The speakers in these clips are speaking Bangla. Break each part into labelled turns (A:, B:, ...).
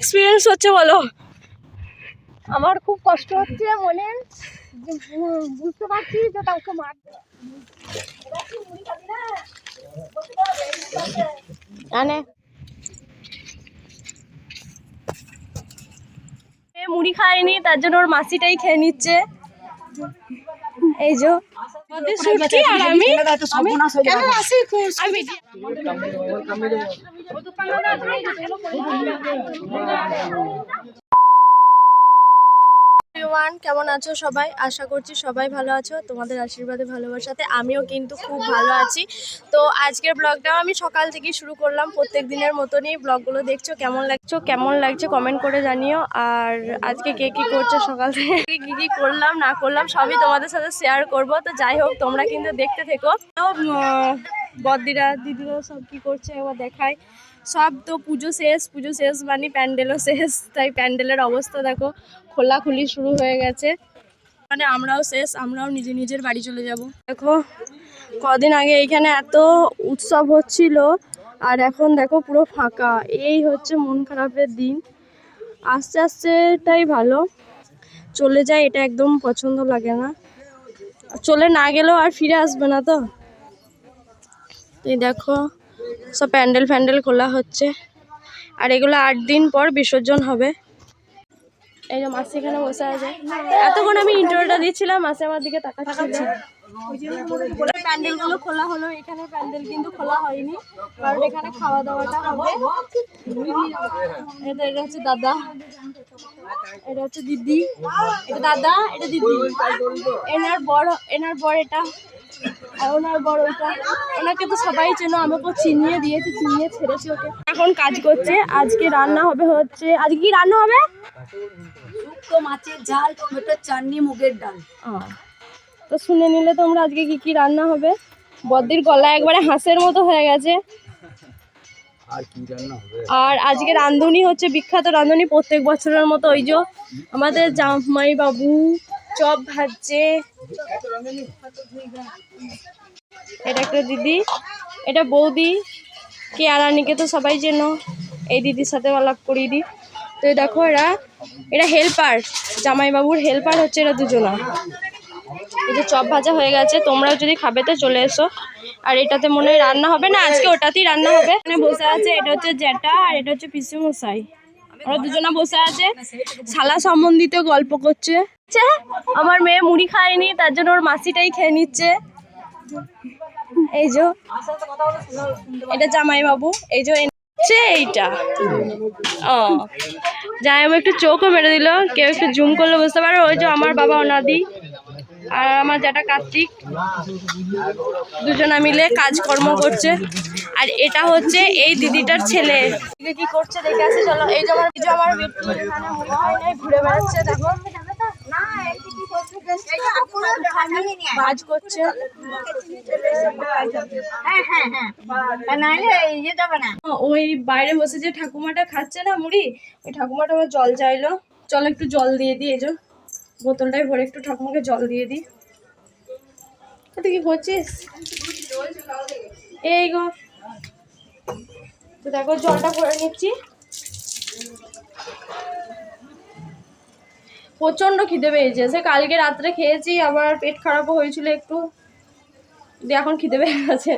A: এক্সপিরিয়েন্স হচ্ছে বলো? আমার খুব কষ্ট হচ্ছে মনে, বুঝতে পারছি যে কাউকে মারবে। মুড়ি খায়নি, তার জন্য ওর মাসিটাই খেয়ে নিচ্ছে। এই যে আর আমি কেমন আছো সবাই? আশা করছি সবাই ভালো আছো, তোমাদের আশীর্বাদে ভালোবাসাতে আমিও কিন্তু খুব ভালো আছি। তো আজকের ব্লগটাও আমি সকাল থেকে শুরু করলাম, প্রত্যেক দিনের মতনই। ব্লগগুলো দেখছো, কেমন লাগছে কমেন্ট করে জানিও। আর আজকে কে কী করছে, সকাল থেকে কী কী করলাম না করলাম সবই তোমাদের সাথে শেয়ার করব। তো যাই হোক, তোমরা কিন্তু দেখতে থেকো। তো বদ্দিরা দিদিরা সব কী করছে এবার দেখায়। সব তো পুজো শেষ মানে প্যান্ডেলও শেষ, তাই প্যান্ডেলের অবস্থা দেখো, খোলাখুলি শুরু হয়ে গেছে। মানে আমরাও শেষ, আমরাও নিজের বাড়ি চলে যাব। দেখো কদিন আগে এইখানে এত উৎসব হচ্ছিল, আর এখন দেখো পুরো ফাঁকা। এই হচ্ছে মন খারাপের দিন। আস্তে আস্তেটাই ভালো, চলে যায় এটা একদম পছন্দ লাগে না। চলে না গেলেও আর ফিরে আসবে না। তো এই দেখো সব প্যান্ডেল খোলা হচ্ছে, আর এগুলো 8 দিন পর বিসর্জন হবে। এই যে মাসি এখানে বসে আছে। এতক্ষণ আমি ইন্টারভিউটা দিচ্ছিলাম, মাসি আমার দিকে তাকাচ্ছিল। প্যান্ডেলগুলো খোলা হলো, এখানে প্যান্ডেল কিন্তু খোলা হয়নি, কারণ এখানে খাওয়া দাওয়াটা হবে। এটা হচ্ছে দাদা, এটা হচ্ছে দিদি, এটা দাদা, এটা দিদি, এনার বড় এটা, আর ওনার বড় ওটা। ওনাকে তো সবাই চেনো, আমাকেও চিনিয়ে ছেড়েছি ওকে। এখন কাজ করছে। আজকে রান্না হবে হচ্ছে, আজকে কি রান্না হবে?
B: শুক্তো মাছের ঝাল, টমেটোর চাটনি, মুগের ডাল।
A: তো শুনে নিলে তোমরা আজকে কি রান্না হবে। বদ্দির গলা একবারে হাঁসের মতো হয়ে গেছে। আর আজকে রাঁধুনি হচ্ছে বিখ্যাত রাঁধুনি, প্রত্যেক বছরের মতো। ওই যে আমাদের জামাই বাবু চপ ভাজছে। এটা একটা দিদি, এটা বৌদি, কে আরানিকে তো সবাই চেনো, এই দিদির সাথে আলাপ করিয়ে দিই। তো দেখো এরা হেল্পার, জামাইবাবুর হেল্পার হচ্ছে এরা দুজনা। এই যে চপ ভাজা হয়ে গেছে, তোমরাও যদি খাবে তো চলে এসো। আর এটাতে মনে হয় রান্না হবে না, আজকে ওটাতেই রান্না হবে। এখানে বসে আছে, এটা হচ্ছে জ্যাঠা আর এটা হচ্ছে পিসেমশাই। ওরা দুজনা বসে আছে, শালা সম্বন্ধিত গল্প করছে। আমার মেয়ে মুড়ি খায়নি, তার জন্য ওর মাসিটাই খেয়ে নিচ্ছে। এই যে এটা জামাইবাবু, এই যে এইটা জামাইবাবু একটু চোখও মেরে দিল, কেউ একটু জুম করলে বুঝতে পারো। ওই যে আমার বাবা অনাদি আর আমার যেটা কার্তিক, দুজনা মিলে কাজকর্ম করছে। আর এটা হচ্ছে এই দিদিটার ছেলে, কি করছে দেখে আসে চলো। এই যে আমার ঘুরে বেড়াচ্ছে, দেখো কাজ করছে। ওই বাইরে বসে যে ঠাকুমাটা খাচ্ছে না মুড়ি, ওই ঠাকুমাটা আমার জল চাইলো, চলো একটু জল দিয়ে দিই। এই যে বোতলটায় ভরে একটু ঠাকুমাকে জল দিয়ে দিই। তুই কি করছিস? এই গো, তো দেখো জলটা ভরে নিচ্ছি। প্রচন্ড খিদে পেয়েছে, সে কালকে রাত্রে খেয়েছি, আবার পেট খারাপও হয়েছিল একটু, দিয়ে এখন খিদে পেয়ে গেছে।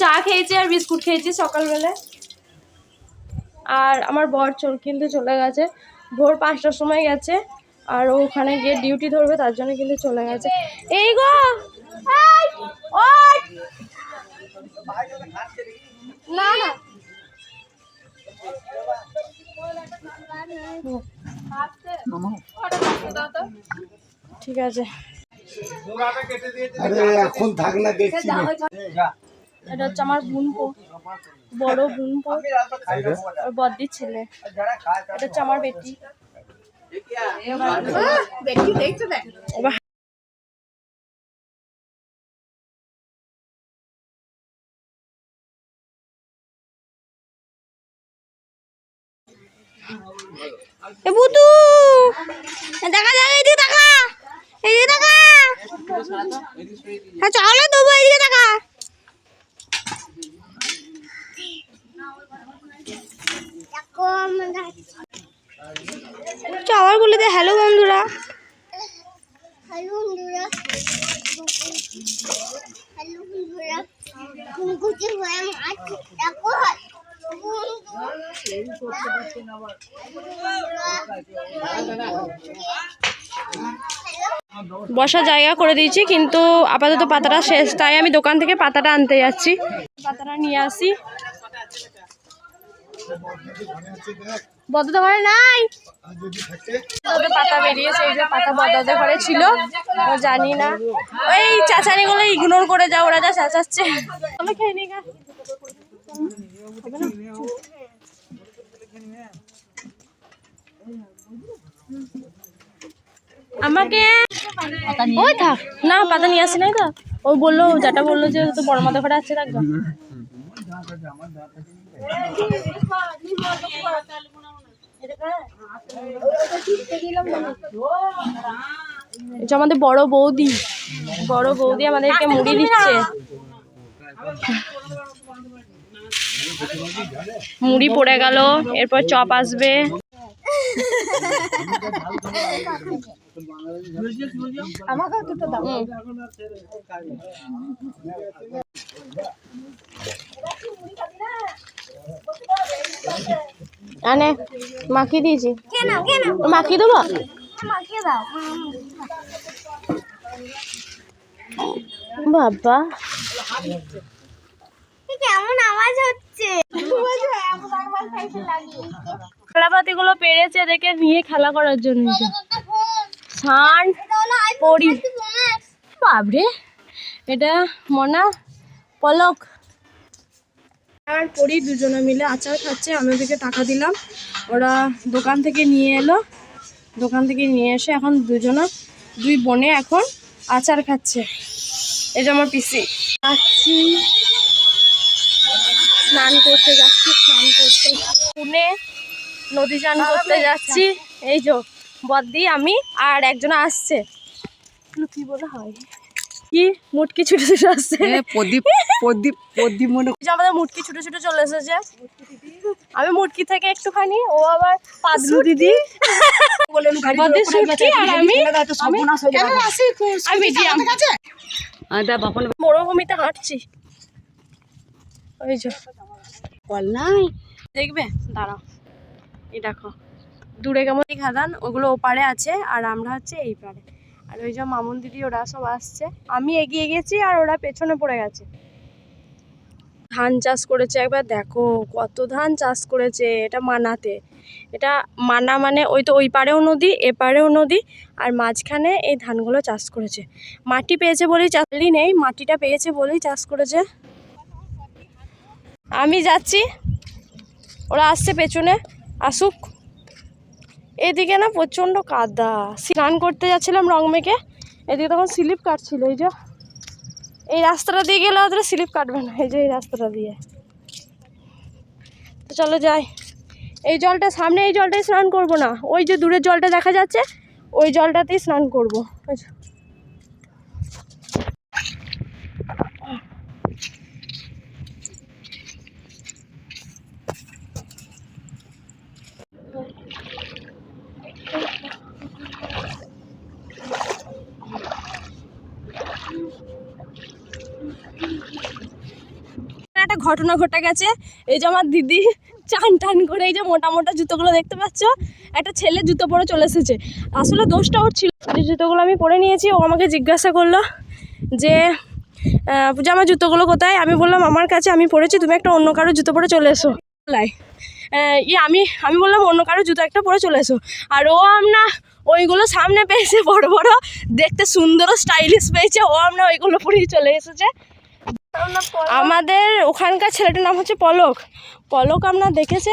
A: চা খেয়েছি আর বিস্কুট খেয়েছি সকালবেলায়। আর আমার বর কিন্তু চলে গেছে, ভোর 5টার সময় গেছে, আর ওখানে গিয়ে ডিউটি ধরবে, তার জন্য কিন্তু চলে গেছে। এই গো না না ঠিক আছে,
C: এখন থাক না, দেখছি।
A: এটা হচ্ছে আমার বোনপো, বড় বোনপো, ওর বদ্দির ছেলে। এটা হচ্ছে আমার বেটি। বুতু দেখা দেখা, এদিকে দেখা, এদিকে দেখা, হ্যাঁ চলো তবু এদিকে দেখা। হ্যালো বন্ধুরা।
C: হ্যালো বন্ধুরা, হ্যালো বন্ধুরা, ঘুমঘুটি হয়ে মাছ দেখো।
A: বসার জায়গা করে দিয়েছি, কিন্তু আপাতত পাতাটা শেষ, তাই আমি দোকান থেকে পাতাটা আনতে যাচ্ছি। পাতাটা নিয়ে আসি। বদদা ঘরে নাই, পাতা বেরিয়েছে। এই যে পাতা বদদা ঘরে ছিল, ও জানি না। ওই চাচানিগুলো ইগনোর করে যাও, ওরা যা চাচাচ্ছে। চলো খেয়ে নি গা। আমাকে ওই থাক না, পাতা নিয়ে আসি নাই তো। ওই বললো, যেটা বললো যে তো বড় মাথা ঘরে আছে, থাকবে। এটা আমাদের বড় বৌদি আমাদেরকে মুড়ি দিচ্ছে। মুড়ি পড়ে গেল, এরপর চপ আসবে।
C: আমাকে দুটো দাও।
A: আনে মাখিয়ে দিয়েছি,
C: কেন
A: মাখিয়ে দেবো।
C: মাখিয়ে দাও।
A: বাবা
C: কেমন আওয়াজ হচ্ছে?
A: খেলাপাতি গুলো পেরেছে দেখে নিয়ে খেলা করার জন্য। সান পরি, বাবরে, এটা মনা পলক আর পরি দুজনে মিলে আচার খাচ্ছে। আমি ওদেরকে টাকা দিলাম, ওরা দোকান থেকে নিয়ে এলো। দোকান থেকে নিয়ে এসে এখন দুই বোনে এখন আচার খাচ্ছে। এই যে আমার পিসি। যাচ্ছি স্নান করতে, পুনে নদী স্নান করতে যাচ্ছি। এই যে বদ্দি, আমি আর একজন আসছে, কি বলে হয় কি, মুটকি ছুটে ছুটে আসছে। আমাদের মুটকি ছুটে ছুটে চলে এসেছে। আমি মুটকি থেকে একটুখানি, ও আবার পাদলু দিদি মরুভূমিতে হাঁটছি। ওই যে
B: নাই
A: দেখবে, দাঁড়াও, এই দেখো দূরে কেমন খাদান, ওগুলো ওপারে আছে আর আমরা হচ্ছে এই পারে। আর ওই যে মামুন দিদি ওরা সব আসছে, আমি এগিয়ে গেছি আর ওরা পেছনে পড়ে গেছে। ধান চাষ করেছে একবার, দেখো কত ধান চাষ করেছে। এটা মানাতে, এটা মানা মানে ওই তো ওই পারেও নদী, এপারেও নদী, আর মাঝখানে এই ধানগুলো চাষ করেছে। মাটি পেয়েছে বলেই চাষলি নেই, মাটিটা পেয়েছে বলেই চাষ করেছে। আমি যাচ্ছি, ওরা আসছে পেছনে, আসুক। এদিকে না প্রচণ্ড কাদা, স্নান করতে যাচ্ছিলাম রং মেখে, এদিকে তখন স্লিপ কাটছিল। এই যে এই রাস্তাটা দিয়ে গেলে ওদের স্লিপ কাটবে না, এই যে এই রাস্তাটা দিয়ে। তো চলো যাই। এই জলটা সামনে, এই জলটাই স্নান করব না, ওই যে দূরের জলটা দেখা যাচ্ছে ওই জলটাতেই স্নান করবো। একটা ঘটনা ঘটে গেছে। এই যে আমার দিদি চান টান করে, এই যে মোটা মোটা জুতোগুলো দেখতে পাচ্ছ, একটা ছেলে জুতো পরে চলে এসেছে। আসলে দোষটা ওর ছিল। যে জুতোগুলো আমি পরে নিয়েছি, ও আমাকে জিজ্ঞাসা করলো যে পূজা আমার জুতোগুলো কোথায়। আমি বললাম আমার কাছে, আমি পরেছি, তুমি একটা অন্য কারো জুতো পরে চলে এসো। আমি বললাম অন্য কারো জুতো একটা পরে চলে এসো। আর ও আমরা ওইগুলো সামনে পেয়েছে, বড় বড় দেখতে সুন্দর স্টাইলিশ পেয়েছে, ও আমরা ওইগুলো পরেই চলে এসেছে। আমাদের ওখানকার ছেলেটার নাম হচ্ছে পলক। আমরা দেখেছে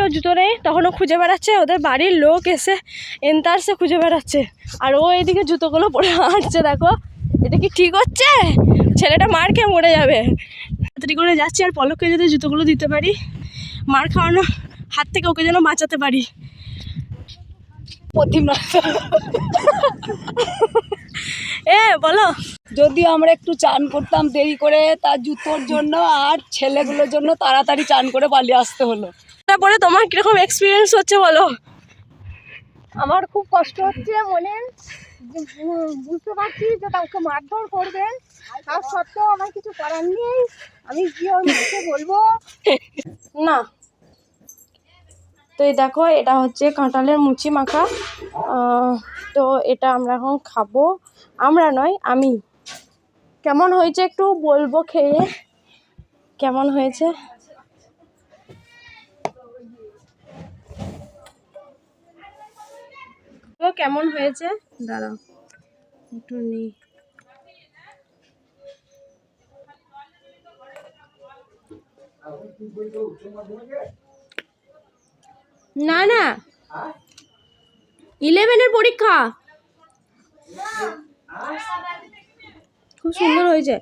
A: ও জুতো নেই, তখন ও খুঁজে বেড়াচ্ছে, ওদের বাড়ির লোক এসে এন্তারসে খুঁজে বেড়াচ্ছে, আর ও এদিকে জুতোগুলো পরে হাঁটছে। দেখো এটা কি ঠিক হচ্ছে? ছেলেটা মার খেয়ে মরে যাবে। তাড়াতাড়ি করে যাচ্ছি, আর পলককে যদি জুতোগুলো দিতে পারি, মার খাওয়ানো হাত থেকে ওকে যেন বাঁচাতে পারি। বলো,
B: যদি আমরা একটু চান করতাম দেরি করে, তার জুতোর জন্য আর ছেলেগুলোর জন্য তাড়াতাড়ি চান করে পালিয়ে আসতে হলো।
A: তারপরে তোমার কিরকম এক্সপিরিয়েন্স হচ্ছে বলো?
C: আমার খুব কষ্ট হচ্ছে মনে, বুঝতে পারছি যে তাকে মারধর করবেন, তার সত্ত্বেও আমার কিছু করার নেই। আমি কি ওর মাকে বলবো?
A: না, তো এই দেখো এটা হচ্ছে কাঁঠালের মুচি মাখা। তো এটা আমরা এখন খাবো, আমরা নয় আমি। কেমন হয়েছে একটু বলবো খেয়ে, কেমন হয়েছে। তো কেমন হয়েছে দাঁড়াও একটু নিই। না না 11-এর পরীক্ষা খুব সুন্দর হয়েছে।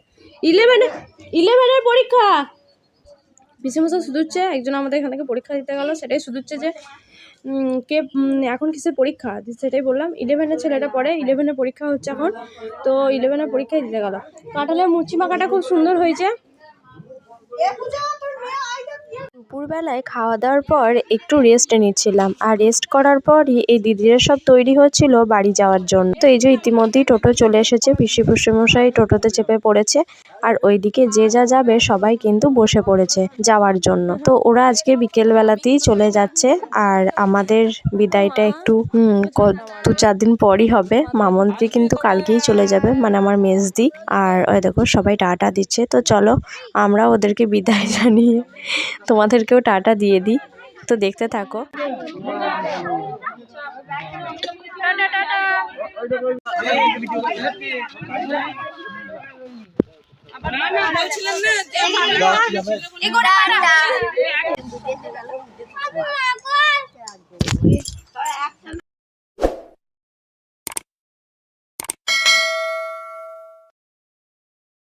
A: 11-এর পরীক্ষা পিসেমশাই শুধুচ্ছে, একজন আমাদের এখান থেকে পরীক্ষা দিতে গেল, সেটাই শুধুচ্ছে যে কে এখন কিসের পরীক্ষা, সেটাই বললাম। 11-এর ছেলেটা পড়ে, 11-এর পরীক্ষা হচ্ছে এখন, তো 11-এর পরীক্ষায় দিতে গেল। কাঁঠালের মুচি মাখাটা খুব সুন্দর হয়েছে। দুপুরবেলায় খাওয়া দাওয়ার পর একটু রেস্ট নিচ্ছিলাম, আর রেস্ট করার পরই এই দিদিরা সব তৈরি হচ্ছিল বাড়ি যাওয়ার জন্য। তো এই যে ইতিমধ্যেই টোটো চলে এসেছে, পিসিমশাই টোটোতে চেপে পড়েছে, আর ওইদিকে যে যা যাবে সবাই কিন্তু বসে পড়েছে যাওয়ার জন্য। তো ওরা আজকে বিকেলবেলাতেই চলে যাচ্ছে, আর আমাদের বিদায়টা একটু 2-4 দিন পরই হবে। মামন্ত্রী কিন্তু কালকেই চলে যাবে, মানে আমার মেজদি। আর ওই দেখো সবাই টাটা দিচ্ছে। তো চলো আমরা ওদেরকে বিদায় জানিয়ে তোমাদেরকেও টাটা দিয়ে দিই, তো দেখতে থাকো।